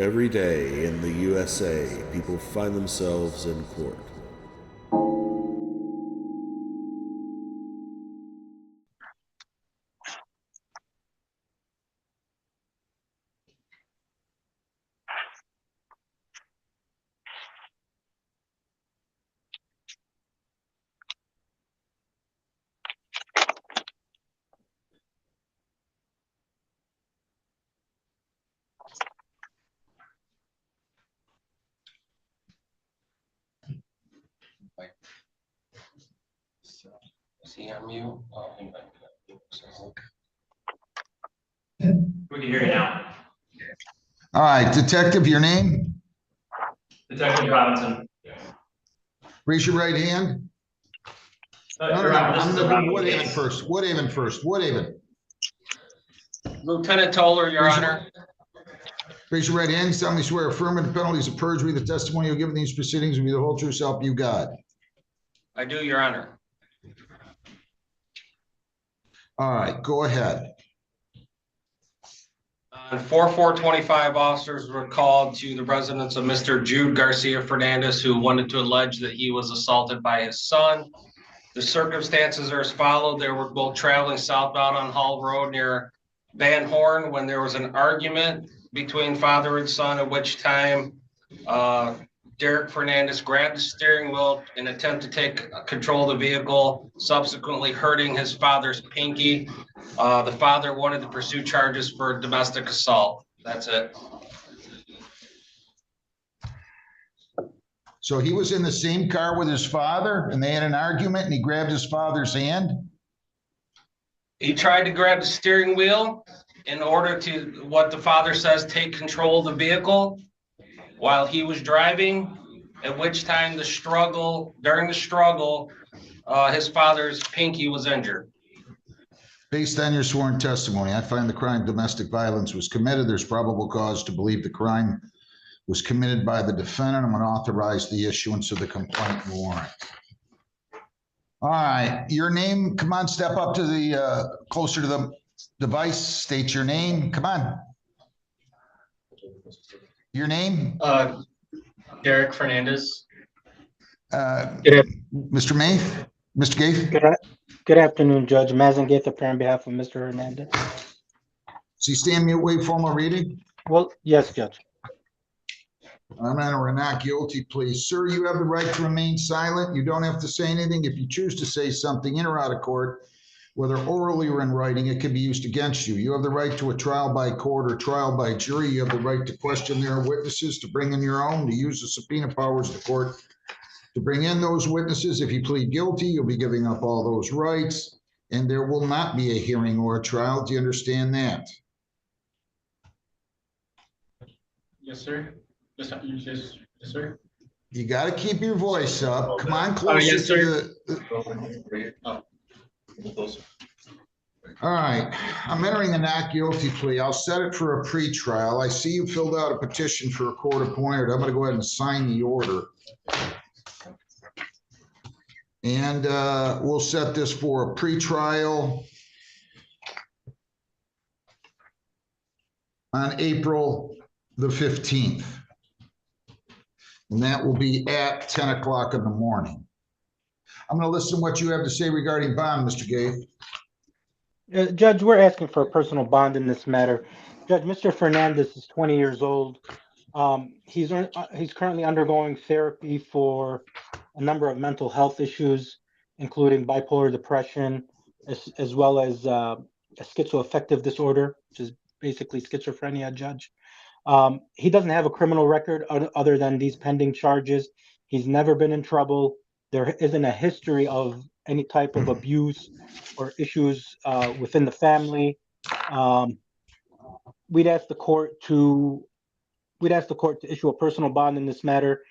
Every day in the USA, people find themselves in court. See on mute. Oh, We can hear you now. All right, Detective, your name? Detective Robinson. Raise your right hand. No, I'm gonna do Woodhaven first. Woodhaven first. Woodhaven. Lieutenant Toller, Your Honor. Raise your right hand. You solemnly swear affirmative penalties of perjury. The testimony you'll give in these proceedings will be the whole truth, so help you God. I do, Your Honor. All right, go ahead. On 4/4/25, officers were called to the residence of Mr. Jude Garcia Fernandez, who wanted to allege that he was assaulted by his son. The circumstances are as followed. They were both traveling southbound on Hall Road near Van Horn when there was an argument between father and son, at which time Derek Fernandez grabbed the steering wheel in an attempt to take control of the vehicle, subsequently hurting his father's pinky. The father wanted to pursue charges for domestic assault. That's it. So he was in the same car with his father and they had an argument and he grabbed his father's hand? He tried to grab the steering wheel in order to, what the father says, take control of the vehicle while he was driving, at which time during the struggle, his father's pinky was injured. Based on your sworn testimony, I find the crime domestic violence was committed. There's probable cause to believe the crime was committed by the defendant. I'm going to authorize the issuance of the complaint warrant. All right, your name, come on, step up to the, closer to the device, state your name, come on. Your name? Derek Fernandez. Mr. Maith? Mr. Gaith? Good afternoon, Judge. Mazen Gaith up here on behalf of Mr. Hernandez. Does he stand mute, wait formal reading? Well, yes, Judge. I'm entering a not guilty plea. Sir, you have the right to remain silent. You don't have to say anything. If you choose to say something in or out of court, whether orally or in writing, it can be used against you. You have the right to a trial by court or trial by jury. You have the right to question their witnesses, to bring in your own, to use the subpoena powers of the court to bring in those witnesses. If you plead guilty, you'll be giving up all those rights, and there will not be a hearing or a trial. Do you understand that? Yes, sir. Yes, sir. You got to keep your voice up. Come on, closer yes, to the. All right, I'm entering a not guilty plea. I'll set it for a pretrial. I see you filled out a petition for a court appointed. I'm going to go ahead and sign the order. And we'll set this for a pretrial on April the 15th. And that will be at 10 o'clock in the morning. I'm going to listen to what you have to say regarding bond, Mr. Gaith. Judge, we're asking for a personal bond in this matter. Judge, Mr. Fernandez is 20 years old. He's currently undergoing therapy for a number of mental health issues, including bipolar depression, as well as a schizoaffective disorder, which is basically schizophrenia, Judge. He doesn't have a criminal record other than these pending charges. He's never been in trouble. There isn't a history of any type of abuse or issues within the family. We'd ask the court to issue a personal bond in this matter.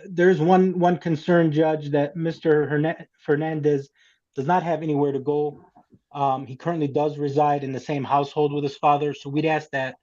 There's one concern, Judge, that Mr. Fernandez does not have anywhere to go. He currently does reside in the same household with his father, so we'd ask that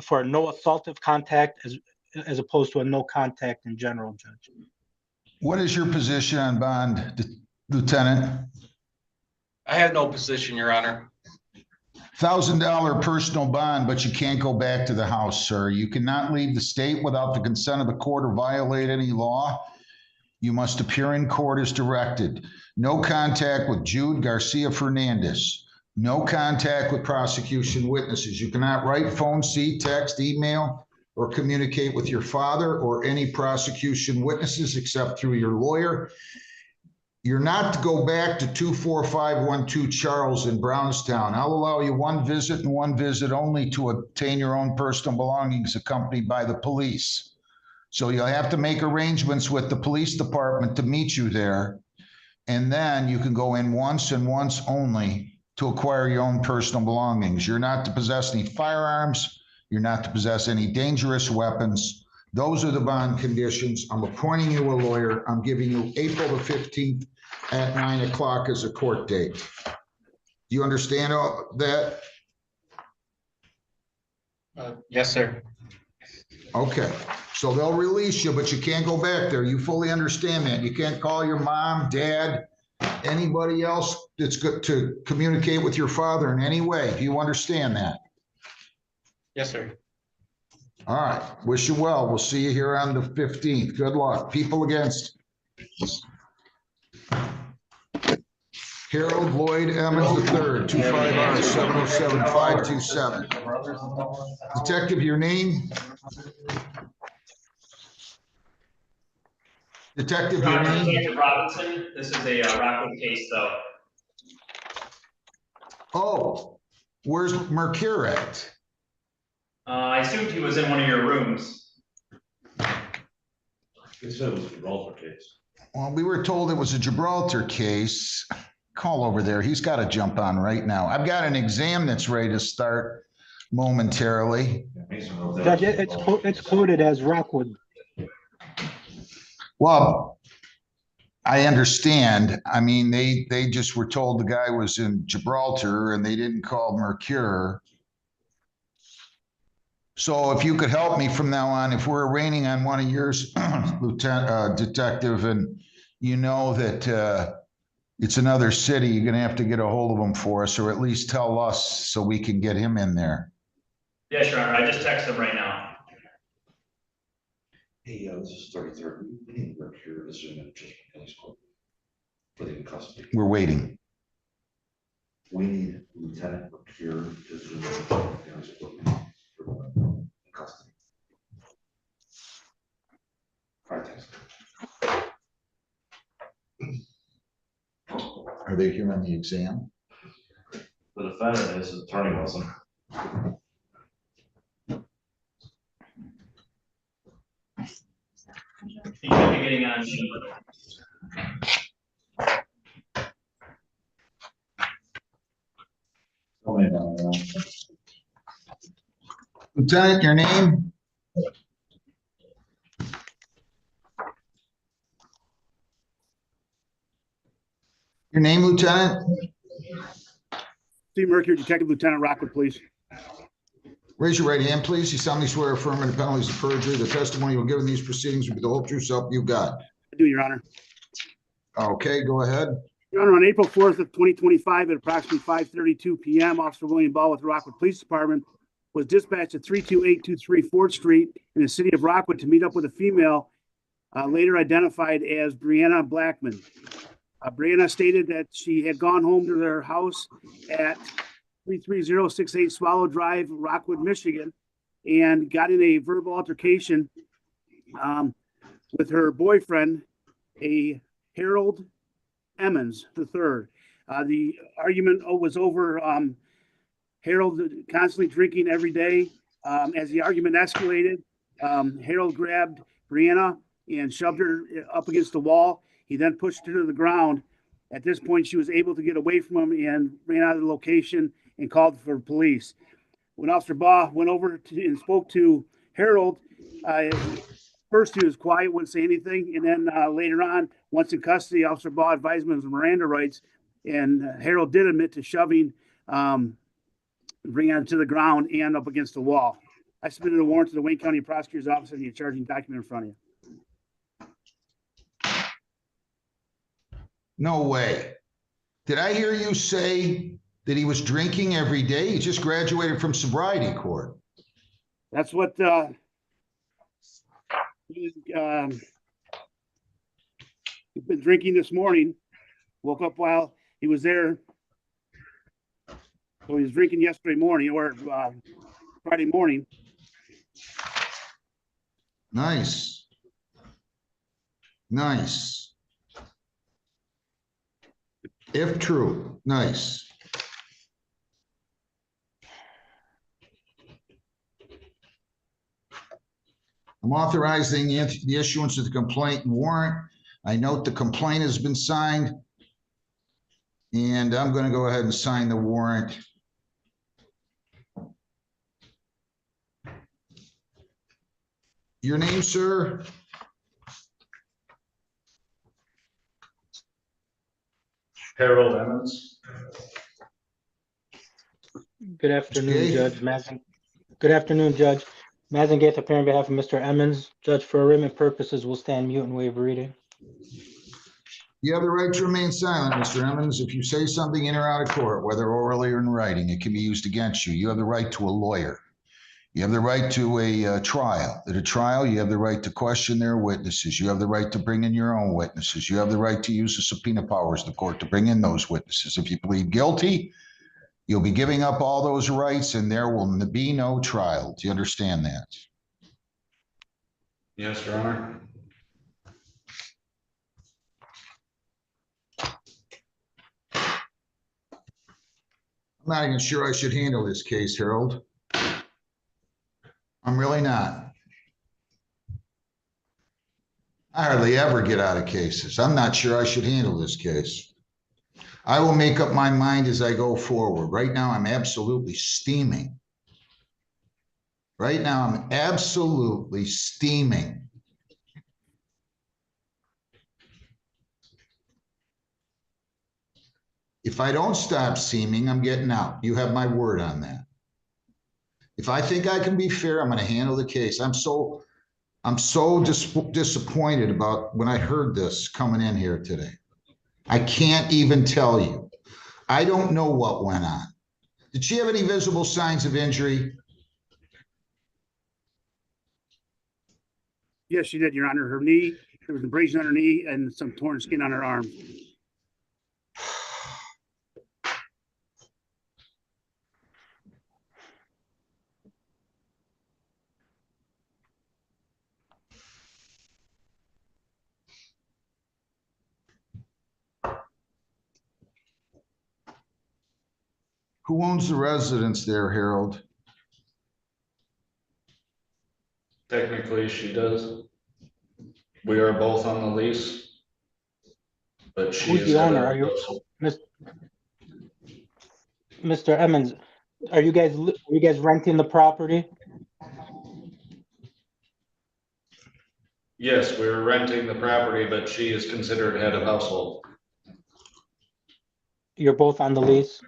for a no assaultive contact as opposed to a no contact in general, Judge. What is your position on bond, Lieutenant? I have no position, Your Honor. $1,000 personal bond, but you can't go back to the house, sir. You cannot leave the state without the consent of the court or violate any law. You must appear in court as directed. No contact with Jude Garcia Fernandez. No contact with prosecution witnesses. You cannot write, phone, see, text, email, or communicate with your father or any prosecution witnesses except through your lawyer. You're not to go back to 24512 Charles in Brownstown. I'll allow you one visit and one visit only to obtain your own personal belongings accompanied by the police. So you'll have to make arrangements with the police department to meet you there. And then you can go in once and once only to acquire your own personal belongings. You're not to possess any firearms. You're not to possess any dangerous weapons. Those are the bond conditions. I'm appointing you a lawyer. I'm giving you April the 15th at 9 o'clock as a court date. Do you understand all that? Yes, sir. Okay, so they'll release you, but you can't go back there. You fully understand that. You can't call your mom, dad, anybody else that's good to communicate with your father in any way. Do you understand that? Yes, sir. All right, wish you well. We'll see you here on the 15th. Good luck. People against. Harold Lloyd Emmens III, 25R 707527. Detective, your name? Detective, your name? Detective Robinson. This is a Rockwood case, though. Oh, where's Mercure at? I assumed he was in one of your rooms. They said it was a Gibraltar case. Well, we were told it was a Gibraltar case. Call over there. He's got to jump on right now. I've got an exam that's ready to start momentarily. Judge, it's coded as Rockwood. Well, I understand. I mean, they just were told the guy was in Gibraltar and they didn't call Mercure. So if you could help me from now on, if we're arraigning on one of yours, Lieutenant, Detective, and you know that it's another city, you're gonna have to get a hold of him for us, or at least tell us so we can get him in there. Yes, Your Honor. I just texted him right now. Hey, this is 33rd. Mercure is in just McNally's court for the in custody. We're waiting. We need Lieutenant Mercure to zoom in McNally's court for the in custody. All right, thanks. Are they here on the exam? The defendant, his attorney wasn't. He should be getting on. Lieutenant, your name? Your name, Lieutenant? Steve Mercury, Detective Lieutenant Rockwood, please. Raise your right hand, please. You solemnly swear or affirm under the penalties of perjury, the testimony you'll give in these proceedings will be the whole true self you got. I do, Your Honor. Okay, go ahead. Your Honor, on April 4th of 2025 at approximately 5:32 p.m., Officer William Ball with the Rockwood Police Department was dispatched at 32823 4th Street in the city of Rockwood to meet up with a female later identified as Brianna Blackman. Brianna stated that she had gone home to their house at 33068 Swallow Drive, Rockwood, Michigan, and got in a verbal altercation with her boyfriend, a Harold Emmens III. The argument was over Harold constantly drinking every day. As the argument escalated, Harold grabbed Brianna and shoved her up against the wall. He then pushed her to the ground. At this point, she was able to get away from him and ran out of the location and called for police. When Officer Baugh went over and spoke to Harold, first he was quiet, wouldn't say anything. And then later on, once in custody, Officer Baugh advised him of his Miranda rights. And Harold did admit to shoving Brianna to the ground and up against the wall. I submitted a warrant to the Wayne County Prosecutor's Office and the charging document in front of you. No way. Did I hear you say That he was drinking every day? He just graduated from sobriety court. That's what, he's been drinking this morning, woke up while he was there. So he was drinking yesterday morning or, Friday morning. Nice. Nice. If true, nice. I'm authorizing the issuance of the complaint and warrant. I note the complaint has been signed. And I'm going to go ahead and sign the warrant. Your name, sir? Harold Emmens. Good afternoon, Okay. Judge Mazin. Good afternoon, Judge. Mazin Gates appearing on behalf of Mr. Emmens. Judge, for arraignment purposes, will stand mute and waive reading. You have the right to remain silent, Mr. Emmons. If you say something in or out of court, whether orally or in writing, it can be used against you. You have the right to a lawyer. You have the right to a trial. At a trial, you have the right to question their witnesses. You have the right to bring in your own witnesses. You have the right to use the subpoena powers of the court to bring in those witnesses. If you plead guilty, you'll be giving up all those rights and there will be no trial. Do you understand that? Yes, Your Honor. I'm not even sure I should handle this case, Harold. I'm really not. I hardly ever get out of cases. I'm not sure I should handle this case. I will make up my mind as I go forward. Right now, I'm absolutely steaming. Right now, I'm absolutely steaming. If I don't stop steaming, I'm getting out. You have my word on that. If I think I can be fair, I'm going to handle the case. I'm so disappointed about when I heard this coming in here today. I can't even tell you. I don't know what went on. Did she have any visible signs of injury? Yes, she did, Your Honor. Her knee, there was abrasion on her knee and some torn skin on her arm. Who owns the residence there, Harold? Technically, she does. We are both on the lease. But she Who's is the head owner? of Are you, the- Mr. Emmens? Are you guys renting the property? Yes, we're renting the property, but she is considered head of household. You're both on the lease?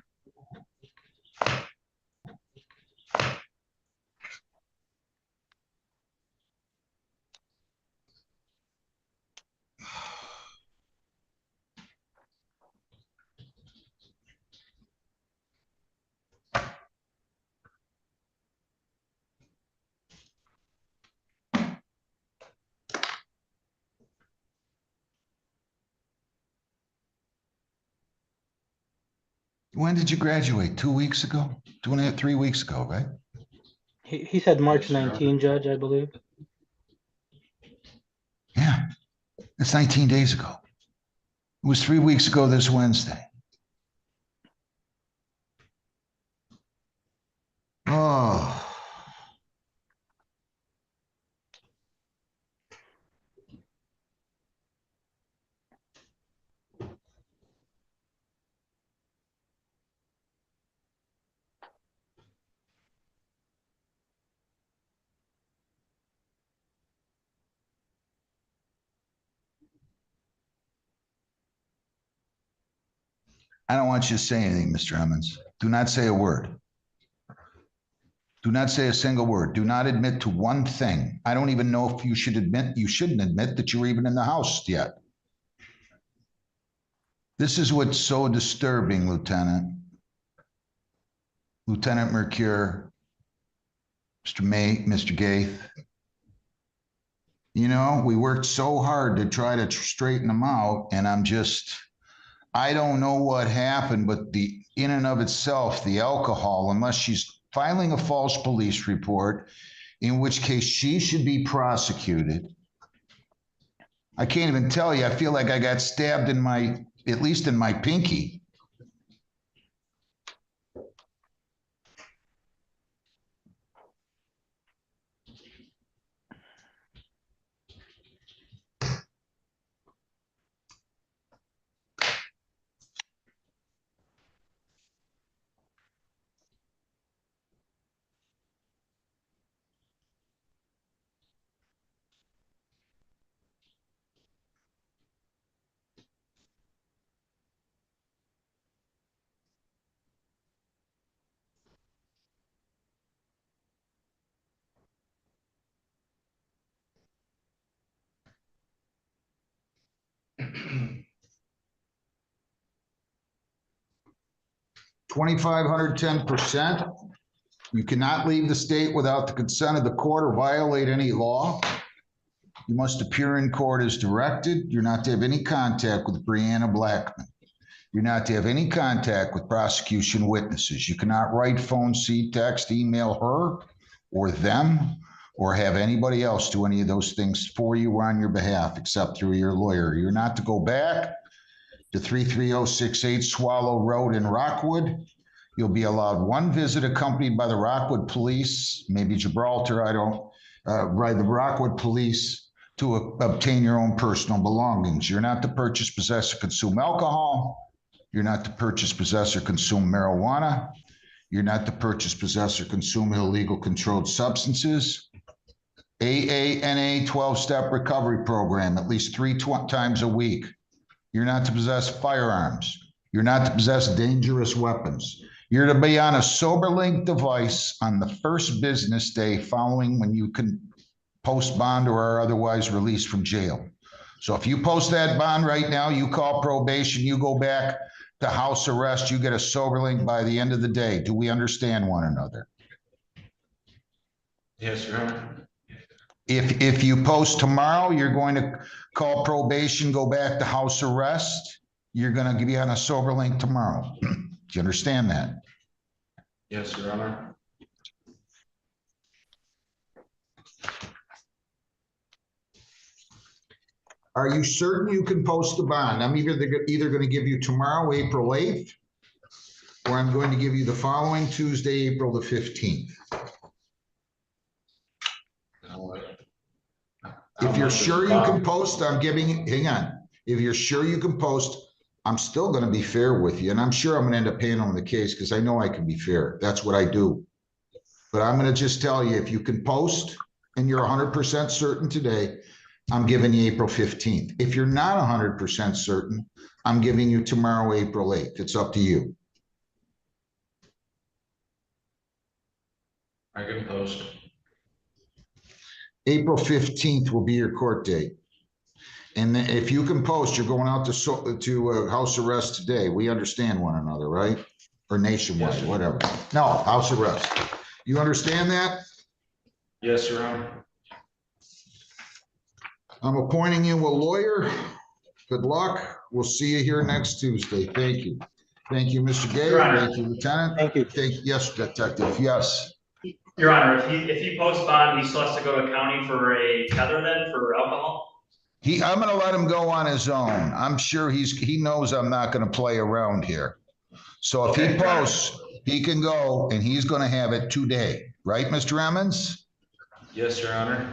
When did you graduate? 2 weeks ago? 2.5, 3 weeks ago, right? He said March Yes, Your Honor. 19, Judge, I believe. Yeah, that's 19 days ago. It was 3 weeks ago this Wednesday. Oh. I don't want you to say anything, Mr. Emmons. Do not say a word. Do not say a single word. Do not admit to one thing. I don't even know if you should admit, you shouldn't admit that you were even in the house yet. This is what's so disturbing, Lieutenant. Lieutenant Mercure, Mr. Gaith. You know, we worked so hard to try to straighten them out, and I don't know what happened, but in and of itself, the alcohol, unless she's filing a false police report, in which case she should be prosecuted. I can't even tell you. I feel like I got stabbed at least in my pinky. $2,510%. You cannot leave the state without the consent of the court or violate any law. You must appear in court as directed. You're not to have any contact with Brianna Blackman. You're not to have any contact with prosecution witnesses. You cannot write, phone, see, text, email her or them, or have anybody else do any of those things for you or on your behalf, except through your lawyer. You're not to go back to 33068 Swallow Road in Rockwood. You'll be allowed one visit accompanied by the Rockwood Police, maybe Gibraltar, by the Rockwood Police to obtain your own personal belongings. You're not to purchase, possess, or consume alcohol. You're not to purchase, possess, or consume marijuana. You're not to purchase, possess, or consume illegal controlled substances. AANA 12-step recovery program, at least 3 times a week. You're not to possess firearms. You're not to possess dangerous weapons. You're to be on a SoberLink device on the first business day following when you can post bond or are otherwise released from jail. So if you post that bond right now, you call probation, you go back to house arrest, you get a SoberLink by the end of the day. Do we understand one another? Yes, Your Honor. If you post tomorrow, you're going to call probation, go back to house arrest. You're going to be on a SoberLink tomorrow. Do you understand that? Yes, Your Honor. Are you certain you can post the bond? I'm either going to give you tomorrow, April 8th, or I'm going to give you the following Tuesday, April the 15th. If you're sure you can post, I'm giving, hang on. If you're sure you can post, I'm still going to be fair with you. And I'm sure I'm going to end up handling the case because I know I can be fair. That's what I do. But I'm going to just tell you, if you can post and you're 100% certain today, I'm giving you April 15th. If you're not 100% certain, I'm giving you tomorrow, April 8th. It's up to you. I can post. April 15th will be your court date. And then if you can post, you're going out to house arrest today. We understand one another, right? Or nationwide, Yes, whatever. No, house arrest. You understand that? Yes, Your Honor. I'm appointing you a lawyer. Good luck. We'll see you here next Tuesday. Thank you. Thank you, Mr. Gay. Your Honor. Thank you, Lieutenant. Thank you. Yes, Detective. Yes. Your Honor, if he posts bond, he still has to go to county for a tether then for alcohol? I'm going to let him go on his own. I'm sure he knows I'm not going to play around here. So if he posts, he can go and he's going to have it today. Right, Mr. Emmens? Yes, Your Honor.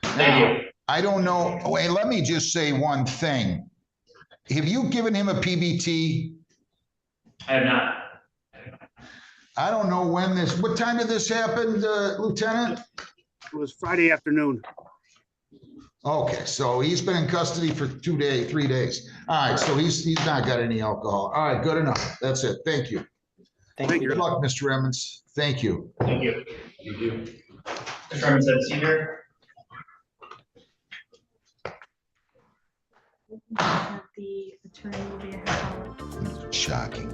Thank you. I don't know. Wait, let me just say one thing. Have you given him a PBT? I have not. I don't know what time did this happen, Lieutenant? It was Friday afternoon. Okay, so he's been in custody for 3 days. All right, so he's not got any alcohol. All right, good enough. That's it. Thank you. Thank you. Good luck, Mr. Emmons. Thank you. Thank you. You do. Mr. Emmons said senior. The attorney will be a half hour. Shocking.